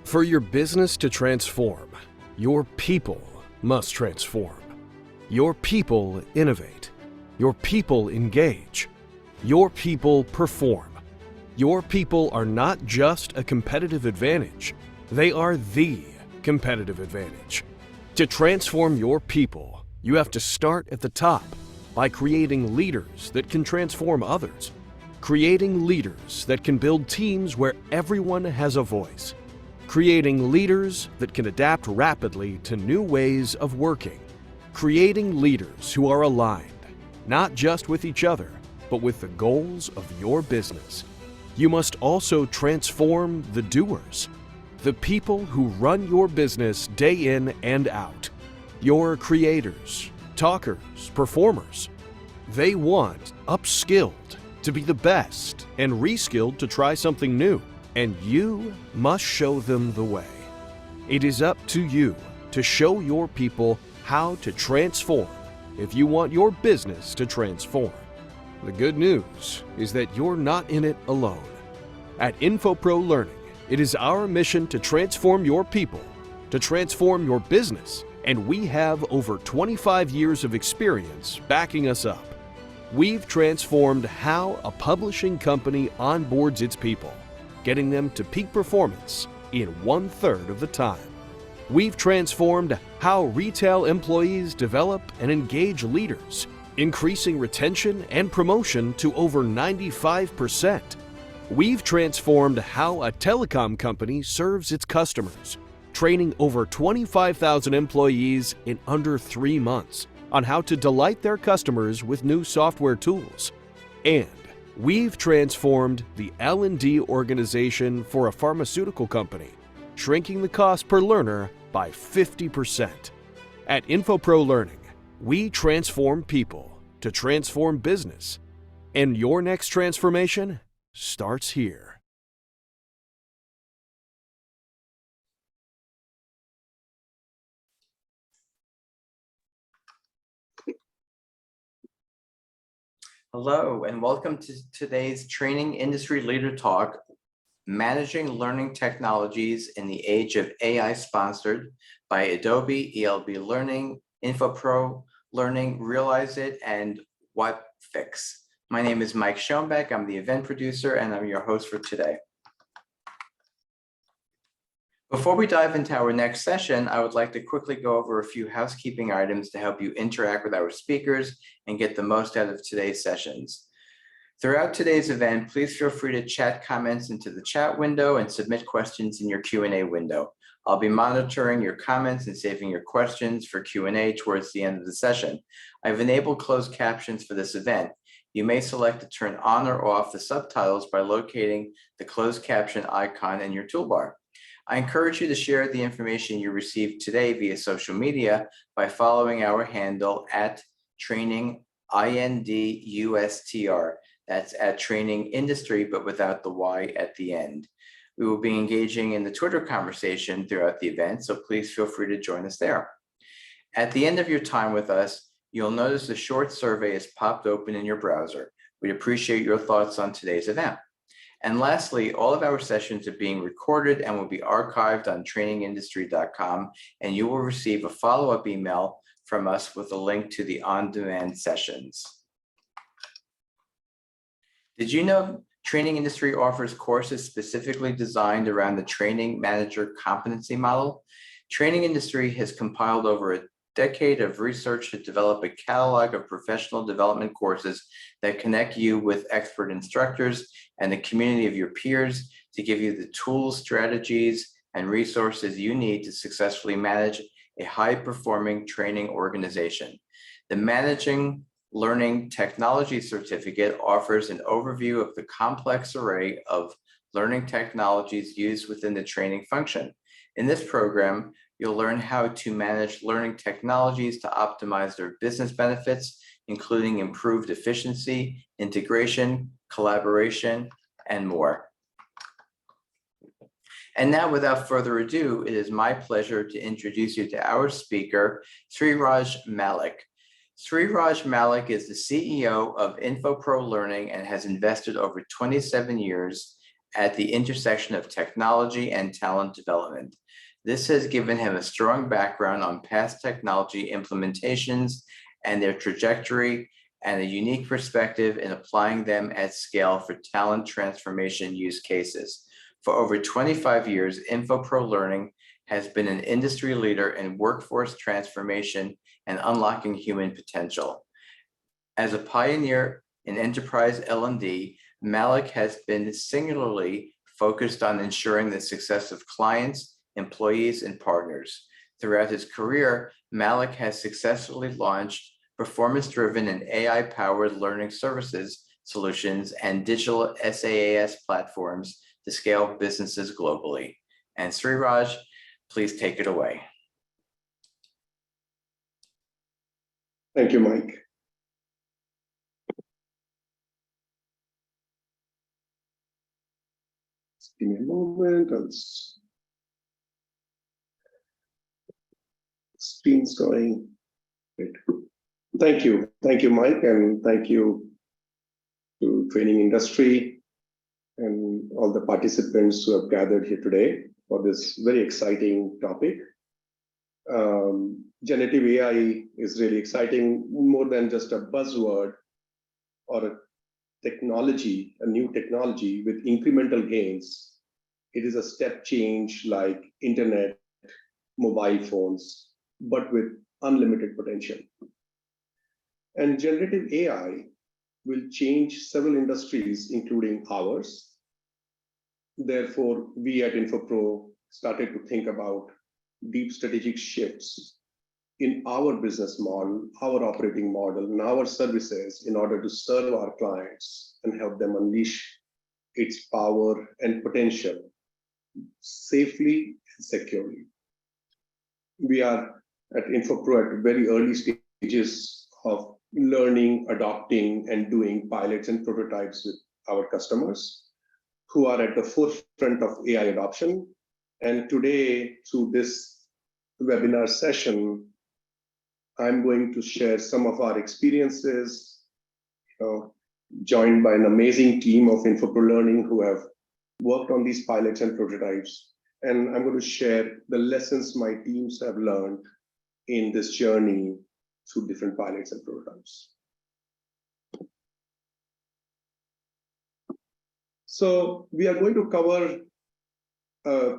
For your business to transform, your people must transform. Your people innovate. Your people engage. Your people perform. Your people are not just a competitive advantage, they are the competitive advantage. To transform your people, you have to start at the top by creating leaders that can transform others, creating leaders that can build teams where everyone has a voice, creating leaders that can adapt rapidly to new ways of working, creating leaders who are aligned, not just with each other, but with the goals of your business. You must also transform the doers, the people who run your business day in and out. Your creators, talkers, performers. They want upskilled to be the best and reskilled to try something new, and you must show them the way. It is up to you to show your people how to transform if you want your business to transform. The good news is that you're not in it alone. At Infopro Learning, it is our mission to transform your people, to transform your business, and we have over 25 years of experience backing us up. We've transformed how a publishing company onboards its people, getting them to peak performance in 1/3 of the time. We've transformed how retail employees develop and engage leaders, increasing retention and promotion to over 95%. We've transformed how a telecom company serves its customers, training over 25,000 employees in under 3 months on how to delight their customers with new software tools. And we've transformed the L&D organization for a pharmaceutical company, shrinking the cost per learner by 50%. At Infopro Learning, we transform people to transform business. And your next transformation starts here. Hello, and welcome to today's Training Industry Leader Talk, Managing Learning Technologies in the Age of AI, sponsored by Adobe, ELB Learning, Infopro Learning, Realize It, and What Fix. My name is Mike Schoenbeck. I'm the event producer, and I'm your host for today. Before we dive into our next session, I would like to quickly go over a few housekeeping items to help you interact with our speakers and get the most out of today's sessions. Throughout today's event, please feel free to chat comments into the chat window and submit questions in your Q&A window. I'll be monitoring your comments and saving your questions for Q&A towards the end of the session. I've enabled closed captions for this event. You may select to turn on or off the subtitles by locating the closed caption icon in your toolbar. I encourage you to share the information you received today via social media by following our handle at Training INDUSTR. That's at Training Industry, but without the Y at the end. We will be engaging in the Twitter conversation throughout the event, so please feel free to join us there. At the end of your time with us, you'll notice a short survey is popped open in your browser. We'd appreciate your thoughts on today's event. And lastly, all of our sessions are being recorded and will be archived on trainingindustry.com, and you will receive a follow-up email from us with a link to the on-demand sessions. Did you know Training Industry offers courses specifically designed around the training manager competency model? Training Industry has compiled over a decade of research to develop a catalog of professional development courses that connect you with expert instructors and the community of your peers to give you the tools, strategies, and resources you need to successfully manage a high-performing training organization. The Managing Learning Technology Certificate offers an overview of the complex array of learning technologies used within the training function. In this program, you'll learn how to manage learning technologies to optimize their business benefits, including improved efficiency, integration, collaboration, and more. And now, without further ado, it is my pleasure to introduce you to our speaker, Sriraj Mallick. Sriraj Mallick is the CEO of Infopro Learning and has invested over 27 years at the intersection of technology and talent development. This has given him a strong background on past technology implementations and their trajectory, and a unique perspective in applying them at scale for talent transformation use cases. For over 25 years, Infopro Learning has been an industry leader in workforce transformation and unlocking human potential. As a pioneer in enterprise L&D, Mallick has been singularly focused on ensuring the success of clients, employees, and partners. Throughout his career, Mallick has successfully launched performance-driven and AI-powered learning services, solutions, and digital SaaS platforms to scale businesses globally. And Sriraj, please take it away. Thank you, Mike. Just give me a moment. Screen's going. Great. Thank you, Mike, and thank you to training industry and all the participants who have gathered here today for this very exciting topic. Generative AI is really exciting, more than just a buzzword or a technology, a new technology with incremental gains. It is a step change like internet, mobile phones, but with unlimited potential. And generative AI will change several industries, including ours. Therefore, we at Infopro started to think about deep strategic shifts in our business model, our operating model, and our services in order to serve our clients and help them unleash its power and potential safely and securely. We are at Infopro at very early stages of learning, adopting, and doing pilots and prototypes with our customers who are at the forefront of AI adoption. And today, through this webinar session, I'm going to share some of our experiences, joined by an amazing team of Infopro Learning who have worked on these pilots and prototypes. And I'm going to share the lessons my teams have learned in this journey through different pilots and prototypes. So we are going to cover a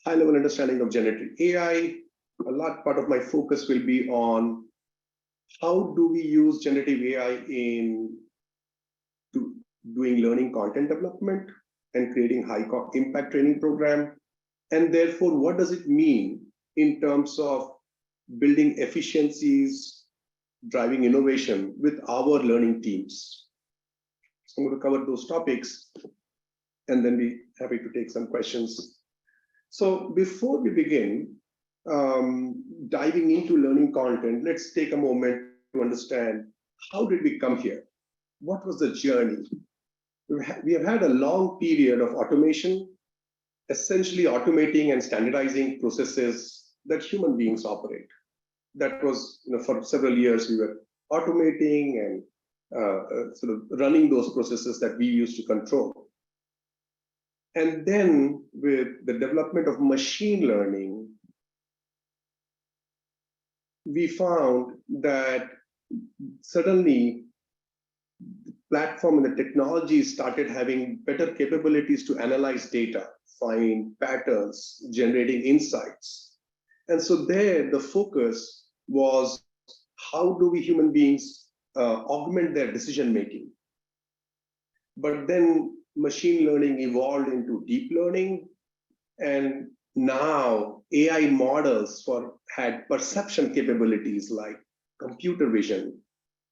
high-level understanding of generative AI. A large part of my focus will be on how do we use generative AI in doing learning content development and creating high-impact training program. And therefore, what does it mean in terms of building efficiencies, driving innovation with our learning teams? So I'm going to cover those topics and then be happy to take some questions. So before we begin diving into learning content, let's take a moment to understand how did we come here? What was the journey? We have had a long period of automation, essentially automating and standardizing processes that human beings operate. That was, for several years, we were automating and sort of running those processes that we used to control. And then with the development of machine learning, we found that suddenly the platform and the technology started having better capabilities to analyze data, find patterns, generating insights. And so there, the focus was how do we human beings augment their decision-making? But then machine learning evolved into deep learning, and now AI models had perception capabilities like computer vision,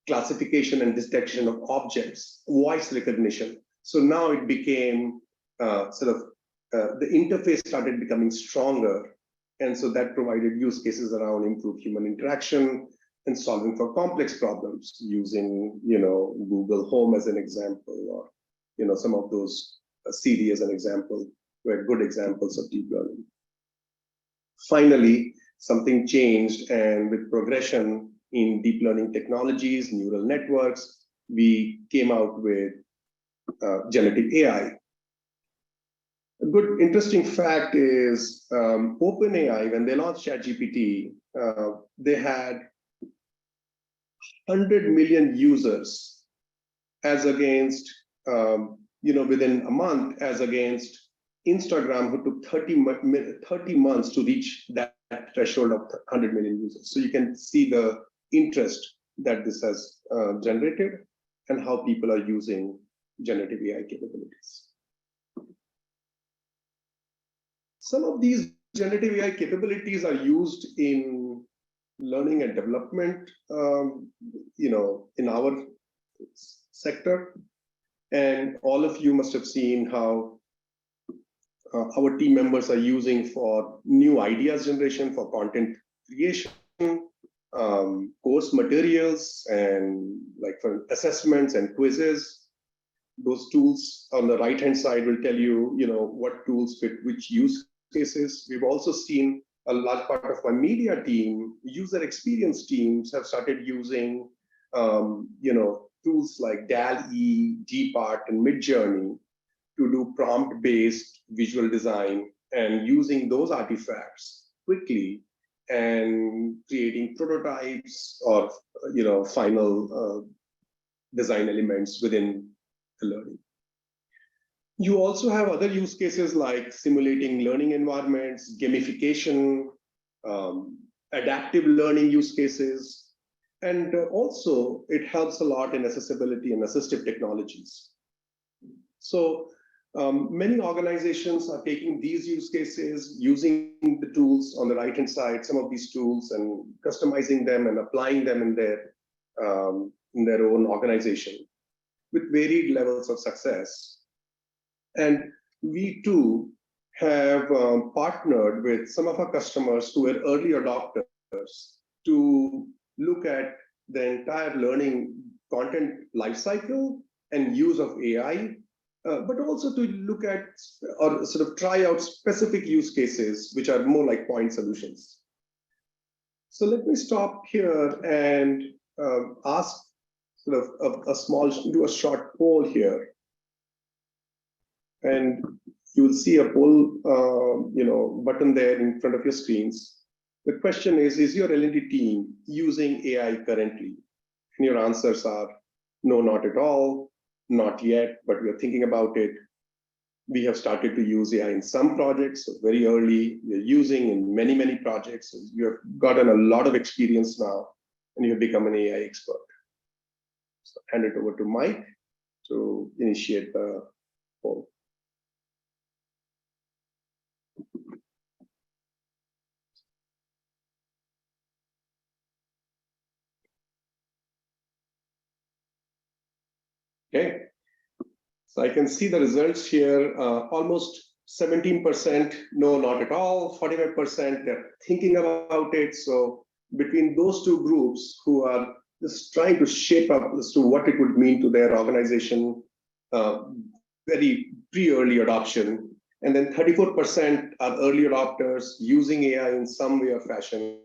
classification and detection of objects, voice recognition. So now it became the interface started becoming stronger. And so that provided use cases around improved human interaction and solving for complex problems using, Google Home as an example, or, some of those Siri as an example, were good examples of deep learning. Finally, something changed, and with progression in deep learning technologies, neural networks, we came out with generative AI. A good interesting fact is OpenAI, when they launched ChatGPT, they had 100 million users as against, within a month, as against Instagram, who took 30 months to reach that threshold of 100 million users. So you can see the interest that this has generated and how people are using generative AI capabilities. Some of these generative AI capabilities are used in learning and development, in our sector. And all of you must have seen how our team members are using for new ideas generation, for content creation, course materials, and like for assessments and quizzes. Those tools on the right-hand side will tell you, what tools fit which use cases. We've also seen a large part of our media team, user experience teams have started using, tools like DALL-E, Gpart, and Midjourney to do prompt-based visual design and using those artifacts quickly and creating prototypes or, final design elements within the learning. You also have other use cases like simulating learning environments, gamification, adaptive learning use cases, and also it helps a lot in accessibility and assistive technologies. So many organizations are taking these use cases, using the tools on the right-hand side, some of these tools, and customizing them and applying them in their own organization with varied levels of success. And we too have partnered with some of our customers who were early adopters to look at the entire learning content lifecycle and use of AI, but also to look at or sort of try out specific use cases, which are more like point solutions. So let me stop here and ask sort of do a short poll here. And you will see a poll, button there in front of your screens. The question is your L&D team using AI currently? And your answers are no, not at all, not yet, but we are thinking about it. We have started to use AI in some projects, so very early. We are using in many, many projects. So you have gotten a lot of experience now, and you have become an AI expert. So hand it over to Mike to initiate the poll. Okay, so I can see the results here. Almost 17% no, not at all. 45% they're thinking about it. So between those two groups who are just trying to shape up as to what it would mean to their organization, very pre-early adoption, and then 34% are early adopters using AI in some way or fashion,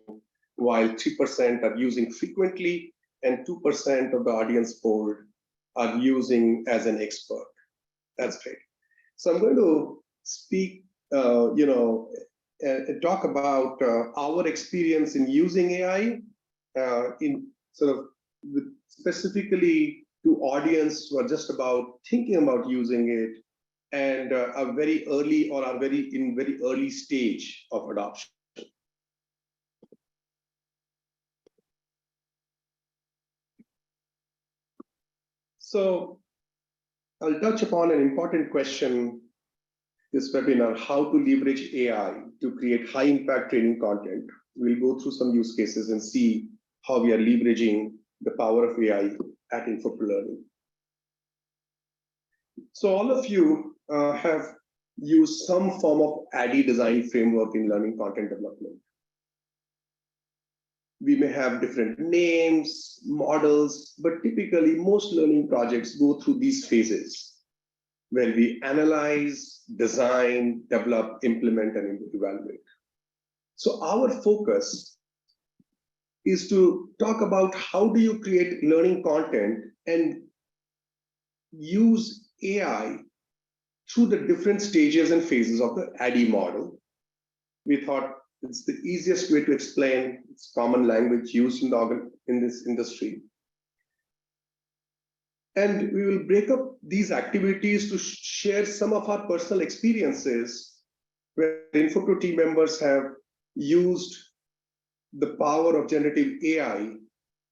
while 3% are using frequently, and 2% of the audience polled are using as an expert. That's great. So I'm going to speak, and talk about our experience in using AI in sort of specifically to audience who are just about thinking about using it and are very early or are in very early stage of adoption. So I'll touch upon an important question this webinar, how to leverage AI to create high impact training content. We'll go through some use cases and see how we are leveraging the power of AI at Infopro Learning. So all of you have used some form of ADDIE design framework in learning content development. We may have different names, models, but typically most learning projects go through these phases where we analyze, design, develop, implement, and evaluate. So our focus is to talk about how do you create learning content and use AI through the different stages and phases of the ADDIE model. We thought it's the easiest way to explain. It's common language used in this industry. And we will break up these activities to share some of our personal experiences where Infopro team members have used the power of generative AI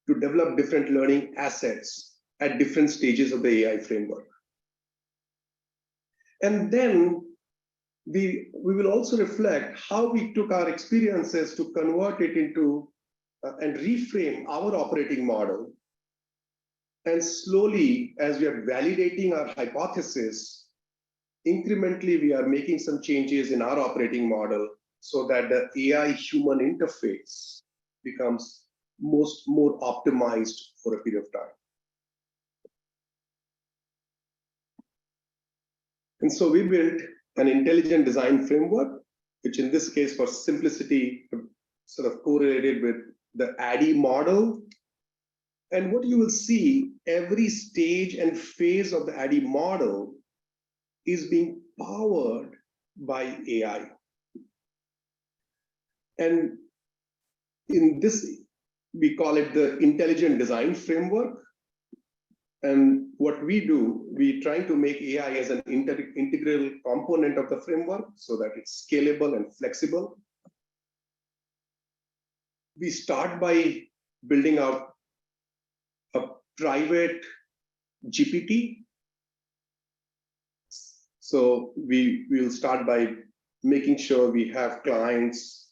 to develop different learning assets at different stages of the AI framework. And then we will also reflect how we took our experiences to convert it into and reframe our operating model. And slowly, as we are validating our hypothesis, incrementally, we are making some changes in our operating model so that the AI-human interface becomes more optimized for a period of time. And so we built an intelligent design framework, which in this case, for simplicity, sort of correlated with the ADDIE model. And what you will see, every stage and phase of the ADDIE model is being powered by AI. And in this, we call it the intelligent design framework. And what we do, we try to make AI as an integral component of the framework so that it's scalable and flexible. We start by building out a private GPT. So we will start by making sure we have clients'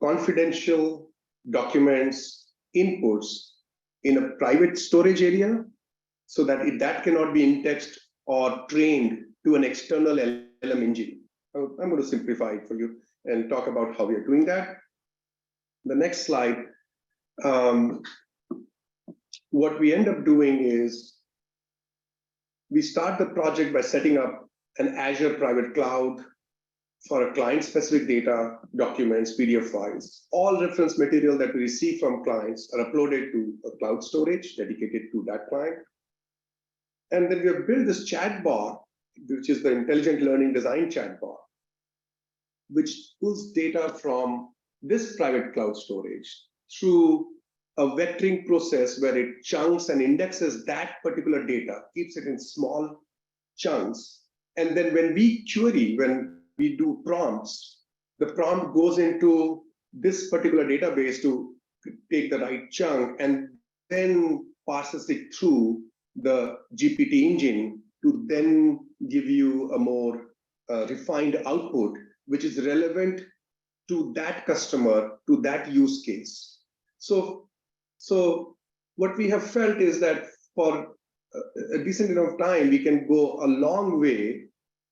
confidential documents, inputs in a private storage area so that that cannot be indexed or trained to an external LLM engine. I'm going to simplify it for you and talk about how we are doing that. The next slide. What we end up doing is we start the project by setting up an Azure private cloud for a client-specific data, documents, PDF files. All reference material that we receive from clients are uploaded to a cloud storage dedicated to that client. And then we have built this chatbot, which is the intelligent learning design chatbot, which pulls data from this private cloud storage through a vectoring process where it chunks and indexes that particular data, keeps it in small chunks. And then when we query, when we do prompts, the prompt goes into this particular database to take the right chunk and then passes it through the GPT engine to then give you a more refined output, which is relevant to that customer, to that use case. So what we have felt is that for a decent enough time, we can go a long way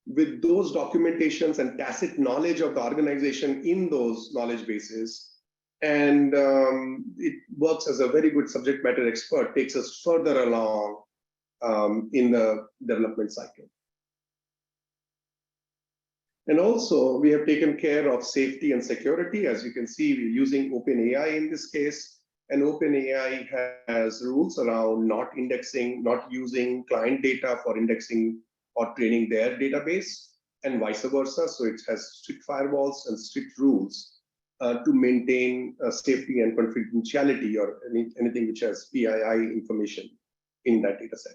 with those documentations and tacit knowledge of the organization in those knowledge bases. And it works as a very good subject matter expert, takes us further along in the development cycle. And also, we have taken care of safety and security. As you can see, we're using OpenAI in this case. And OpenAI has rules around not indexing, not using client data for indexing or training their database, and vice versa. So it has strict firewalls and strict rules to maintain safety and confidentiality or anything which has PII information in that data set.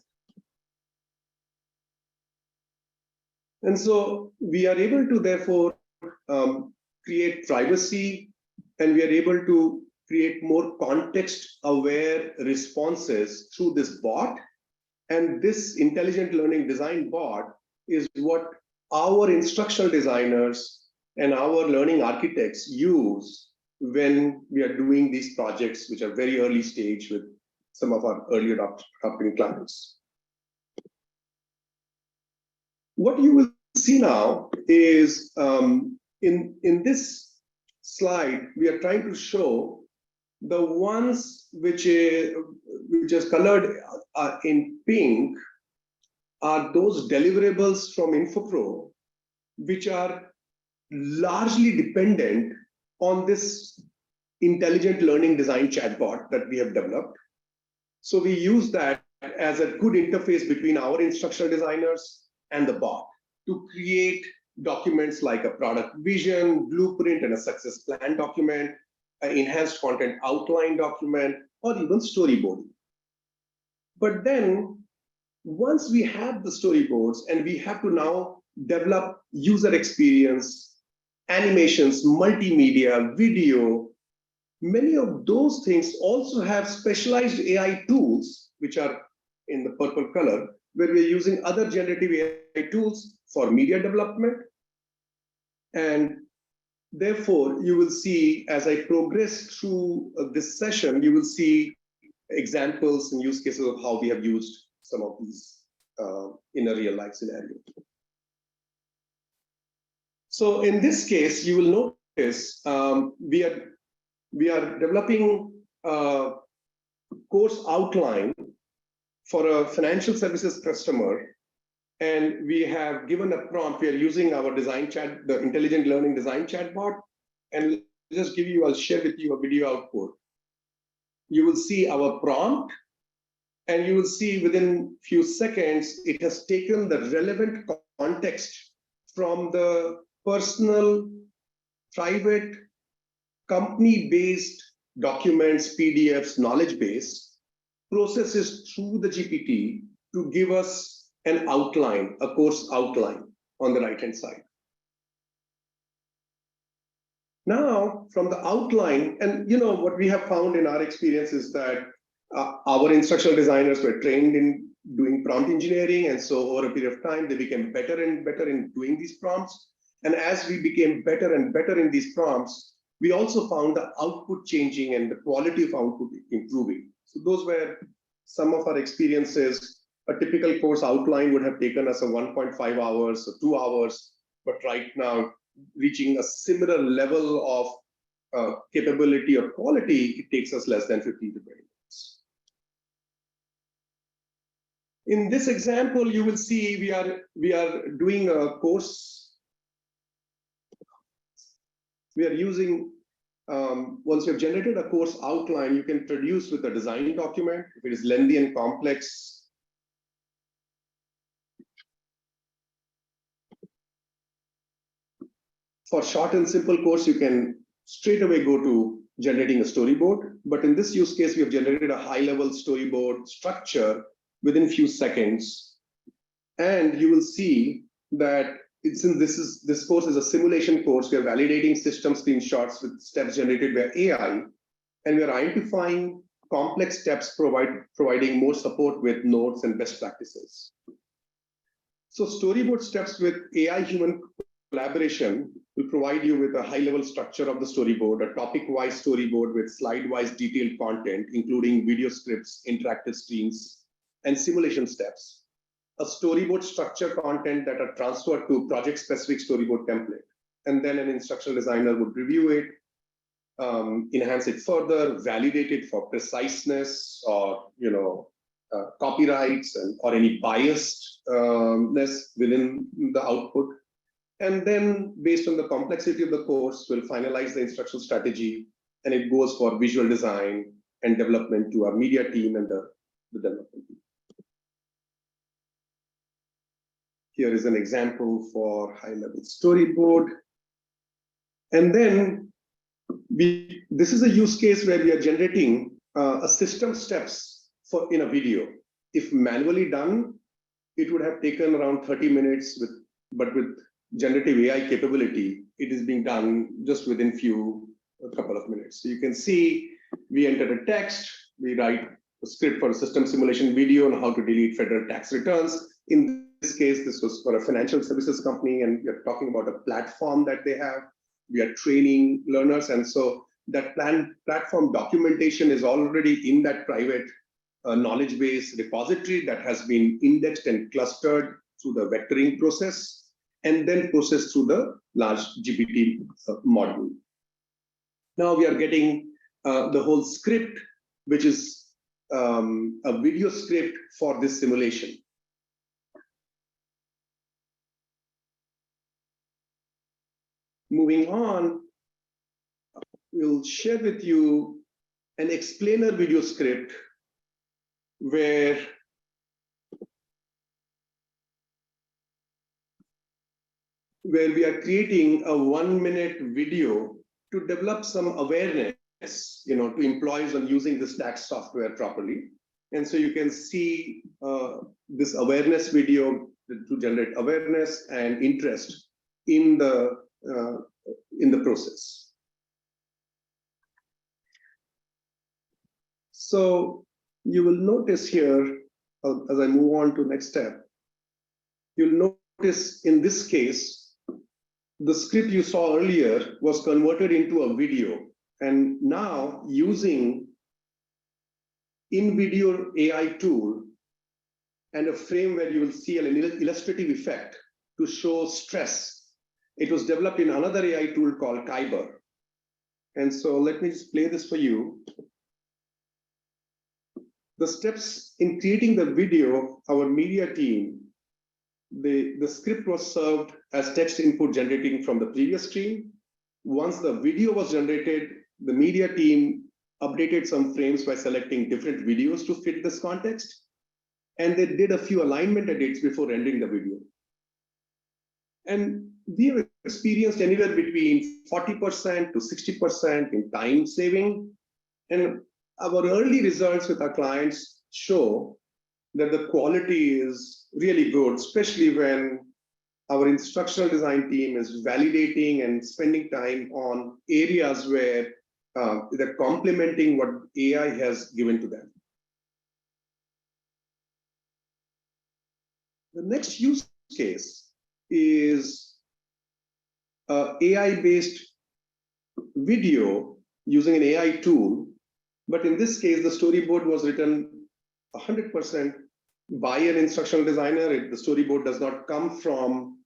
And so we are able to therefore create privacy, and we are able to create more context-aware responses through this bot. And this intelligent learning design bot is what our instructional designers and our learning architects use when we are doing these projects, which are very early stage with some of our early adopting clients. What you will see now is in this slide, we are trying to show the ones which is colored in pink are those deliverables from Infopro, which are largely dependent on this intelligent learning design chatbot that we have developed. So we use that as a good interface between our instructional designers and the bot. to create documents like a product vision, blueprint, and a success plan document, an enhanced content outline document, or even storyboarding. But then once we have the storyboards and we have to now develop user experience, animations, multimedia, video, many of those things also have specialized AI tools, which are in the purple color, where we're using other generative AI tools for media development. And therefore, you will see, as I progress through this session, you will see examples and use cases of how we have used some of these in a real life scenario. So in this case, you will notice we are developing a course outline for a financial services customer, and we have given a prompt. We are using our design chat, the intelligent learning design chatbot, and I'll share with you a video output. You will see our prompt, and you will see within few seconds, it has taken the relevant context from the personal, private, company-based documents, PDFs, knowledge base, processes through the GPT to give us an outline, a course outline on the right-hand side. Now, from the outline, and what we have found in our experience is that our instructional designers were trained in doing prompt engineering, and so over a period of time, they became better and better in doing these prompts. And as we became better and better in these prompts, we also found the output changing and the quality of output improving. So those were some of our experiences. A typical course outline would have taken us a 1.5 hours or 2 hours, but right now, reaching a similar level of capability or quality, it takes us less than 15 to 20 minutes. In this example, you will see we are doing a course. We are using, once you've generated a course outline, you can produce with a design document. If it is lengthy and complex, for short and simple course, you can straight away go to generating a storyboard. But in this use case, we have generated a high-level storyboard structure within few seconds. And you will see that since this course is a simulation course, we are validating system screenshots with steps generated by AI, and we are identifying complex steps, providing more support with notes and best practices. So storyboard steps with AI-human collaboration will provide you with a high-level structure of the storyboard, a topic-wise storyboard with slide-wise detailed content, including video scripts, interactive screens, and simulation steps. A storyboard structure content that are transferred to project-specific storyboard template. And then an instructional designer would review it, enhance it further, validate it for preciseness or copyrights or any biasness within the output. And then based on the complexity of the course, we'll finalize the instructional strategy, and it goes for visual design and development to our media team and the development team. Here is an example for high-level storyboard. And then this is a use case where we are generating a system steps in a video. If manually done, it would have taken around 30 minutes, but with generative AI capability, it is being done just within a couple of minutes. So you can see we enter a text, we write a script for a system simulation video on how to delete federal tax returns. In this case, this was for a financial services company, and we are talking about a platform that they have. We are training learners, and so that platform documentation is already in that private knowledge base repository that has been indexed and clustered through the vectoring process, and then processed through the large GPT module. Now we are getting the whole script, which is a video script for this simulation. Moving on, we'll share with you an explainer video script where where we are creating a 1-minute video to develop some awareness, to employees on using this tax software properly. And so you can see this awareness video to generate awareness and interest in the process. So you will notice here, as I move on to next step, you'll notice in this case, the script you saw earlier was converted into a video. And now using in-video AI tool and a frame where you will see an illustrative effect to show stress. It was developed in another AI tool called Kyber. And so let me just play this for you. The steps in creating the video, our media team, the script was served as text input generating from the previous stream. Once the video was generated, the media team updated some frames by selecting different videos to fit this context. And they did a few alignment edits before rendering the video. And we have experienced anywhere between 40% to 60% in time saving. And our early results with our clients show that the quality is really good, especially when our instructional design team is validating and spending time on areas where they're complementing what AI has given to them. The next use case is AI-based video using an AI tool. But in this case, the storyboard was written 100% by an instructional designer. The storyboard does not come from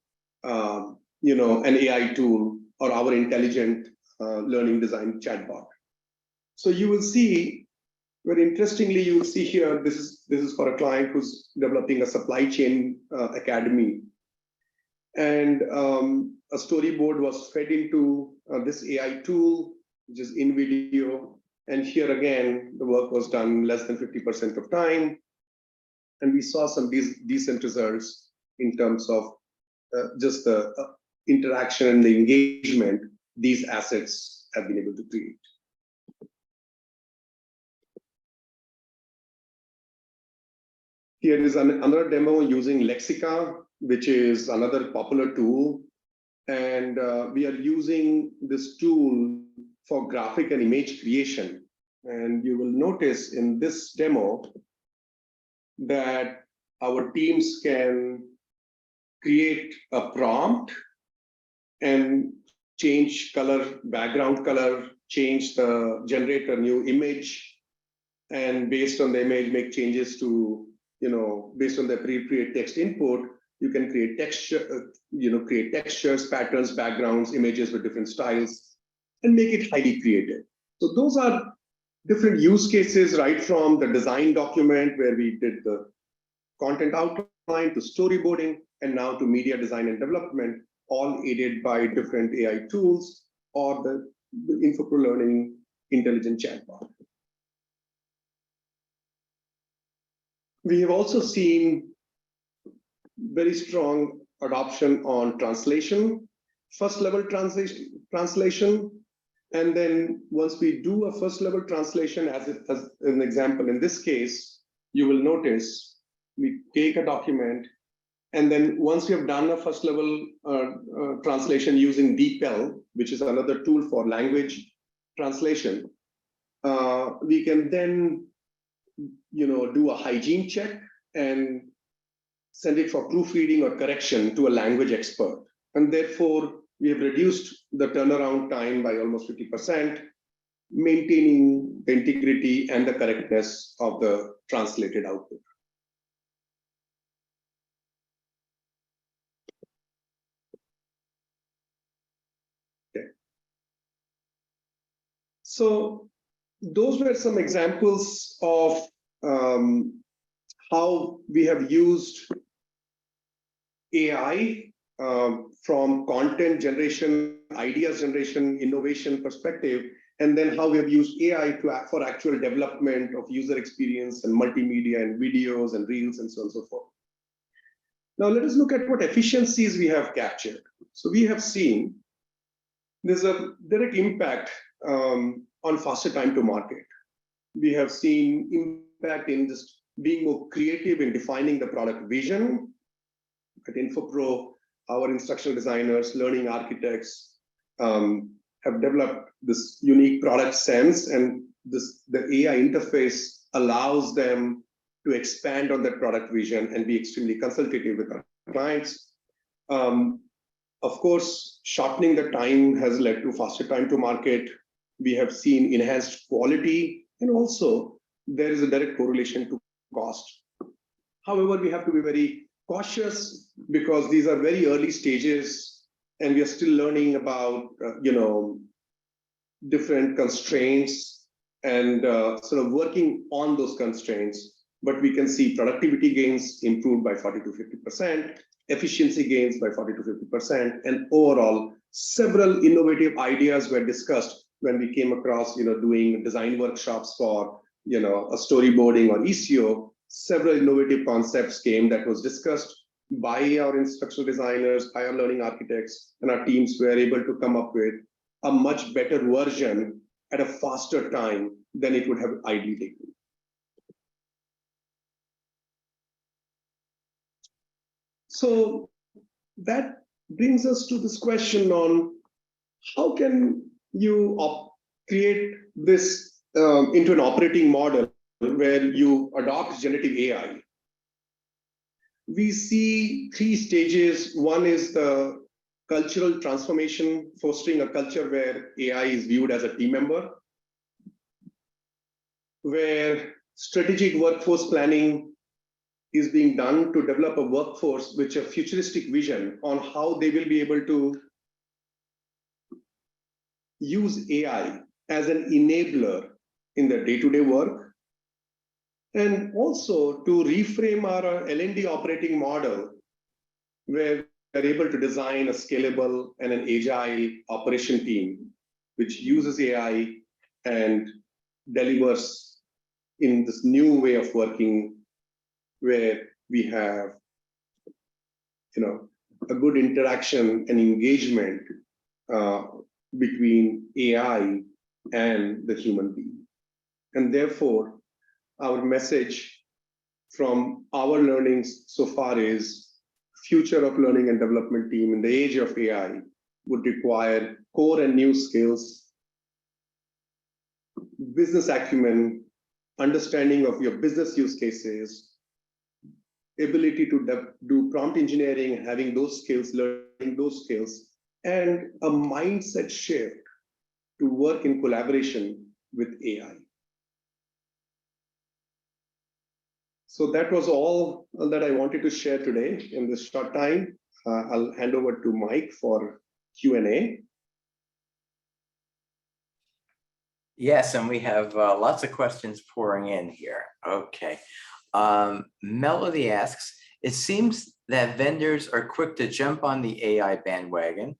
an AI tool or our intelligent learning design chatbot. So you will see, very interestingly, you will see here, this is for a client who's developing a supply chain academy. And a storyboard was fed into this AI tool, which is in video. And here again, the work was done less than 50% of time. And we saw some decent results in terms of just the interaction and the engagement these assets have been able to create. Here is another demo using Lexica, which is another popular tool. And we are using this tool for graphic and image creation. And you will notice in this demo that our teams can create a prompt and change color, background color, generate a new image, and based on the image, make changes to, based on the appropriate text input, you can create texture, create textures, patterns, backgrounds, images with different styles, and make it highly creative. So those are different use cases, right from the design document where we did the content outline to storyboarding, and now to media design and development, all aided by different AI tools or the Infopro Learning intelligent chatbot. We have also seen very strong adoption on translation, first level translation. And then once we do a first level translation, as an example, in this case, you will notice we take a document, and then once we have done a first level translation using DeepL, which is another tool for language translation, we can then do a hygiene check and send it for proofreading or correction to a language expert. And therefore, we have reduced the turnaround time by almost 50%, maintaining the integrity and the correctness of the translated output. Okay. So those were some examples of how we have used AI from content generation, ideas generation, innovation perspective, and then how we have used AI for actual development of user experience and multimedia and videos and reels and so on and so forth. Now let us look at what efficiencies we have captured. So we have seen there's a direct impact on faster time to market. We have seen impact in just being more creative in defining the product vision. At Infopro, our instructional designers, learning architects have developed this unique product sense, and the AI interface allows them to expand on that product vision and be extremely consultative with our clients. Of course, shortening the time has led to faster time to market. We have seen enhanced quality, and also there is a direct correlation to cost. However, we have to be very cautious because these are very early stages and we are still learning about different constraints and sort of working on those constraints. But we can see productivity gains improved by 40 to 50%, efficiency gains by 40 to 50%, and overall several innovative ideas were discussed when we came across doing design workshops for a storyboarding or ECO. Several innovative concepts came that was discussed by our instructional designers, by our learning architects, and our teams were able to come up with a much better version at a faster time than it would have ideally taken. So that brings us to this question on how can you create this into an operating model where you adopt generative AI. We see 3 stages. One is the cultural transformation, fostering a culture where AI is viewed as a team member, where strategic workforce planning is being done to develop a workforce with a futuristic vision on how they will be able to use AI as an enabler in their day-to-day work, and also to reframe our L&D operating model where we're able to design a scalable and an agile operation team which uses AI and delivers in this new way of working where we have a good interaction and engagement between AI and the human being. And therefore, our message from our learnings so far is future of learning and development team in the age of AI would require core and new skills, business acumen, understanding of your business use cases, ability to do prompt engineering, having those skills, learning those skills, and a mindset shift to work in collaboration with AI. So that was all that I wanted to share today in this short time. I'll hand over to Mike for Q&A. Yes, and we have lots of questions pouring in here. Okay. Melody asks, it seems that vendors are quick to jump on the AI bandwagon.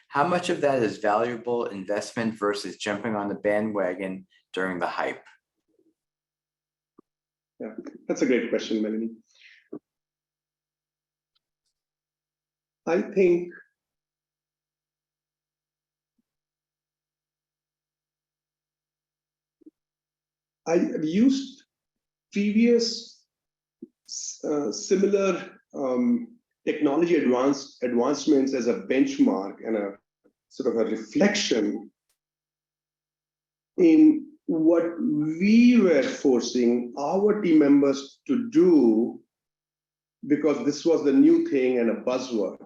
How much of that is valuable investment versus jumping on the bandwagon during the hype? Yeah, that's a great question, Melanie. I think I've used previous similar technology advancements as a benchmark and a sort of a reflection in what we were forcing our team members to do because this was the new thing and a buzzword.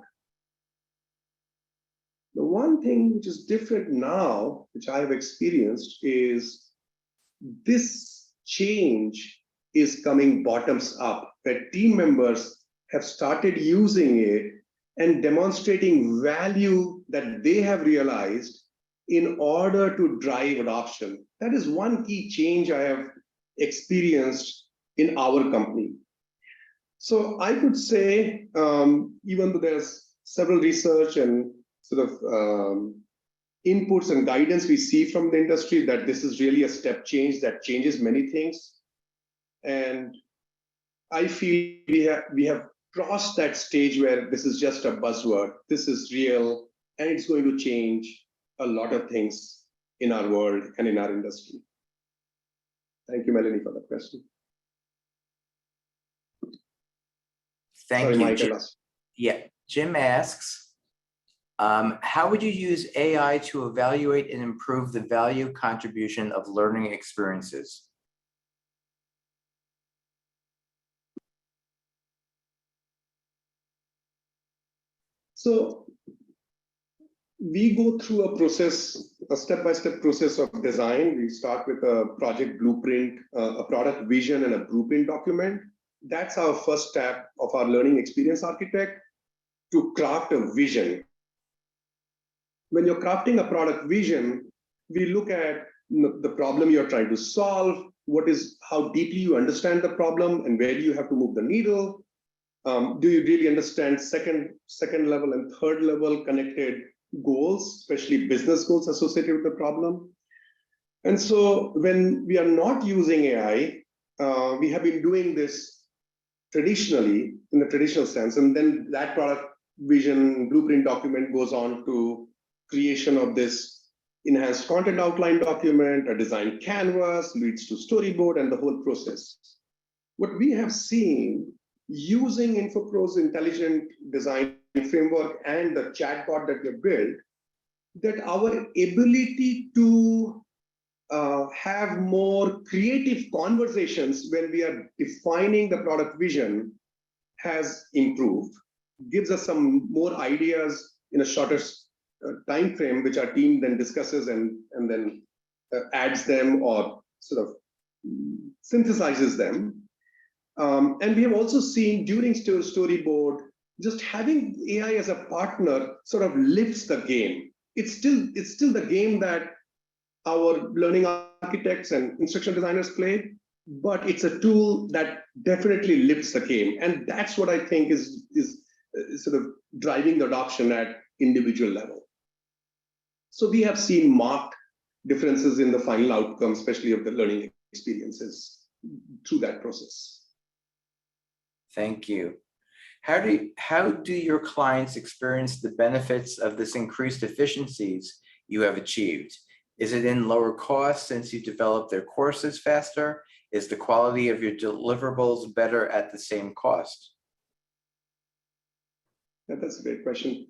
The one thing which is different now, which I have experienced, is this change is coming bottoms up, where team members have started using it and demonstrating value that they have realized in order to drive adoption. That is one key change I have experienced in our company. So I could say, even though there's several research and sort of inputs and guidance we see from the industry, that this is really a step change that changes many things. And I feel we have crossed that stage where this is just a buzzword. This is real, and it's going to change a lot of things in our world and in our industry. Thank you, Melanie, for that question. Thank Sorry, you. Mike, I Jim, lost. yeah, Jim asks, how would you use AI to evaluate and improve the value contribution of learning experiences? So we go through a process, a step-by-step process of design. We start with a project blueprint, a product vision, and a blueprint document. That's our first step of our learning experience architect, to craft a vision. When you're crafting a product vision, we look at the problem you're trying to solve, how deeply you understand the problem, and where do you have to move the needle. Do you really understand second level and third level connected goals, especially business goals associated with the problem? And so when we are not using AI, we have been doing this traditionally, in the traditional sense, and then that product vision blueprint document goes on to creation of this enhanced content outline document, a design canvas, leads to storyboard, and the whole process. What we have seen using Infopro's intelligent design framework and the chatbot that we built, that our ability to have more creative conversations when we are defining the product vision has improved, gives us some more ideas in a shorter time frame, which our team then discusses and then adds them or sort of synthesizes them. And we have also seen during storyboard, just having AI as a partner sort of lifts the game. It's still the game that our learning architects and instructional designers play, but it's a tool that definitely lifts the game. And that's what I think is sort of driving the adoption at individual level. So we have seen marked differences in the final outcome, especially of the learning experiences through that process. Thank you. How do your clients experience the benefits of this increased efficiencies you have achieved? Is it in lower costs since you develop their courses faster? Is the quality of your deliverables better at the same cost? Yeah, that's a great question.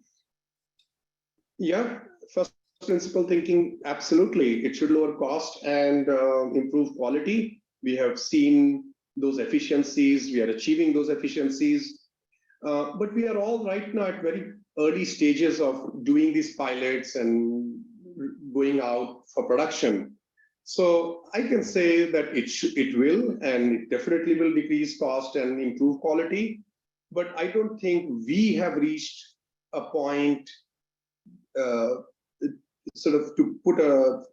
Yeah, first principle thinking, absolutely. It should lower cost and improve quality. We have seen those efficiencies. We are achieving those efficiencies. But we are all right now at very early stages of doing these pilots and going out for production. So I can say that it will, and it definitely will decrease cost and improve quality. But I don't think we have reached a point sort of to put to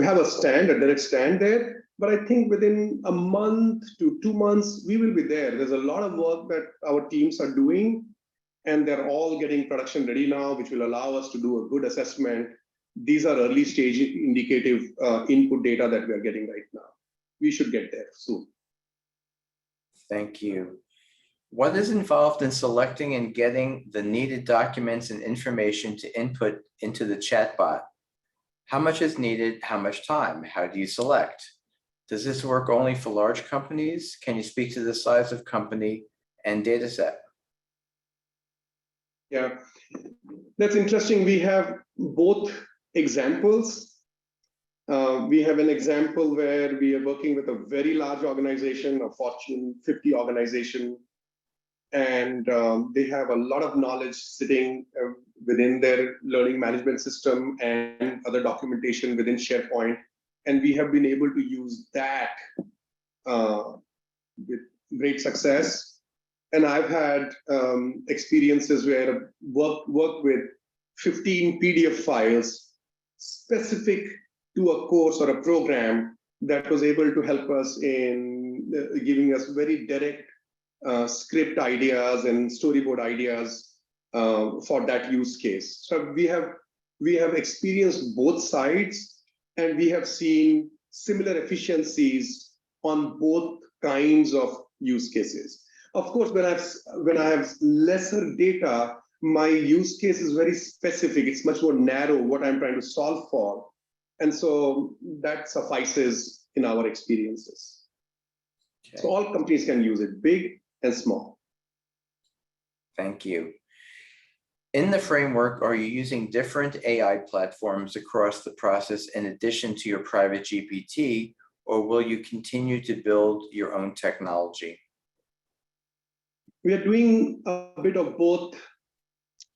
have a direct stand there. But I think within a month to 2 months, we will be there. There's a lot of work that our teams are doing, and they're all getting production ready now, which will allow us to do a good assessment. These are early stage indicative input data that we are getting right now. We should get there soon. Thank you. What is involved in selecting and getting the needed documents and information to input into the chatbot? How much is needed? How much time? How do you select? Does this work only for large companies? Can you speak to the size of company and data set? Yeah, that's interesting. We have both examples. We have an example where we are working with a very large organization, a Fortune 50 organization, and they have a lot of knowledge sitting within their learning management system and other documentation within SharePoint. And we have been able to use that with great success. And I've had experiences where I worked with 15 PDF files specific to a course or a program that was able to help us in giving us very direct script ideas and storyboard ideas for that use case. So we have experienced both sides, and we have seen similar efficiencies on both kinds of use cases. Of course, when I have lesser data, my use case is very specific. It's much more narrow what I'm trying to solve for. And so that suffices in our experiences. Okay. So all companies can use it, big and small. Thank you. In the framework, are you using different AI platforms across the process in addition to your private GPT, or will you continue to build your own technology? We are doing a bit of both.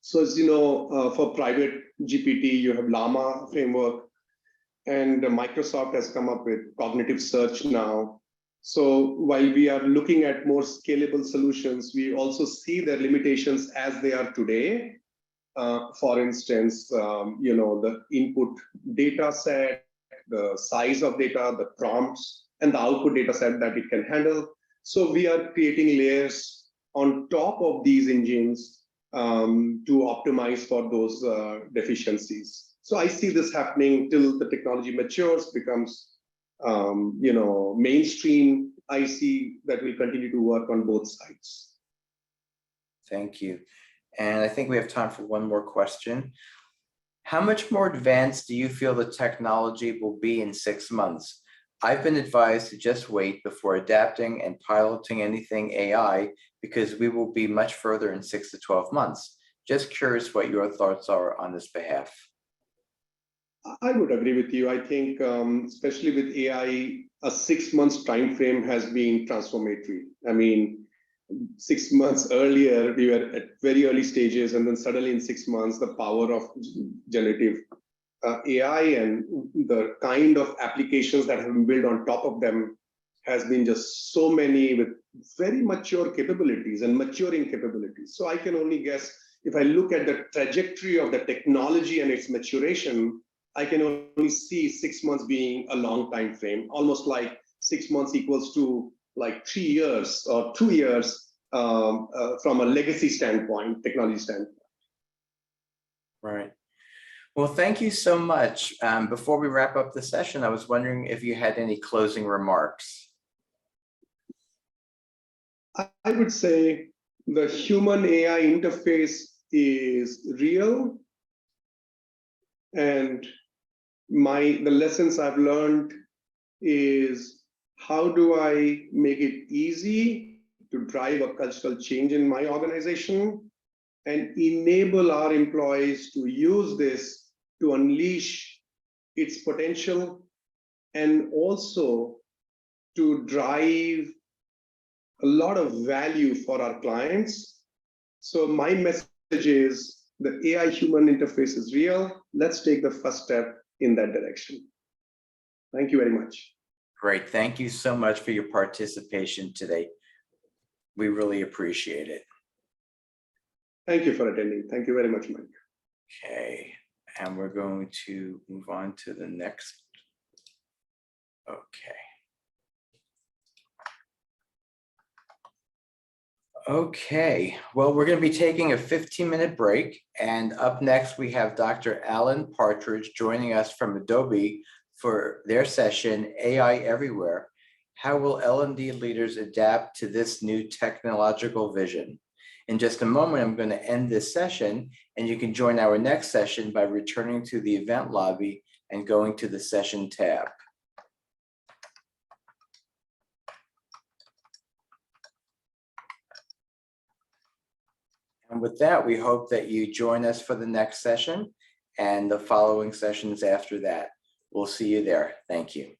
So as you know, for private GPT, you have Llama framework, and Microsoft has come up with cognitive search now. So while we are looking at more scalable solutions, we also see their limitations as they are today. For instance, the input data set, the size of data, the prompts, and the output data set that it can handle. So we are creating layers on top of these engines to optimize for those deficiencies. So I see this happening till the technology matures, becomes mainstream. I see that we'll continue to work on both sides. Thank you. And I think we have time for one more question. How much more advanced do you feel the technology will be in 6 months? I've been advised to just wait before adapting and piloting anything AI because we will be much further in 6 to 12 months. Just curious what your thoughts are on this behalf. I would agree with you. I think, especially with AI, a 6 months time frame has been transformative. I mean, 6 months earlier, we were at very early stages, and then suddenly in 6 months, the power of generative AI and the kind of applications that have been built on top of them has been just so many with very mature capabilities and maturing capabilities. So I can only guess, if I look at the trajectory of the technology and its maturation, I can only see 6 months being a long time frame, almost like 6 months equals to like 3 years or 2 years from a legacy standpoint, technology standpoint. Right. Well, thank you so much. Before we wrap up the session, I was wondering if you had any closing remarks. I would say the human AI interface is real, and the lessons I've learned is, how do I make it easy to drive a cultural change in my organization and enable our employees to use this to unleash its potential, and also to drive a lot of value for our clients. So my message is, the AI human interface is real. Let's take the first step in that direction. Thank you very much. Great. Thank you so much for your participation today. We really appreciate it. Thank you for attending. Thank you very much, Mike. Okay. And we're going to move on to the next. Okay. Okay, well, we're going to be taking a 15-minute break, and up next we have Dr. Alan Partridge joining us from Adobe for their session, AI Everywhere. How will L&D leaders adapt to this new technological vision? In just a moment, I'm going to end this session, and you can join our next session by returning to the event lobby and going to the session tab. And with that, we hope that you join us for the next session and the following sessions after that. We'll see you there. Thank you.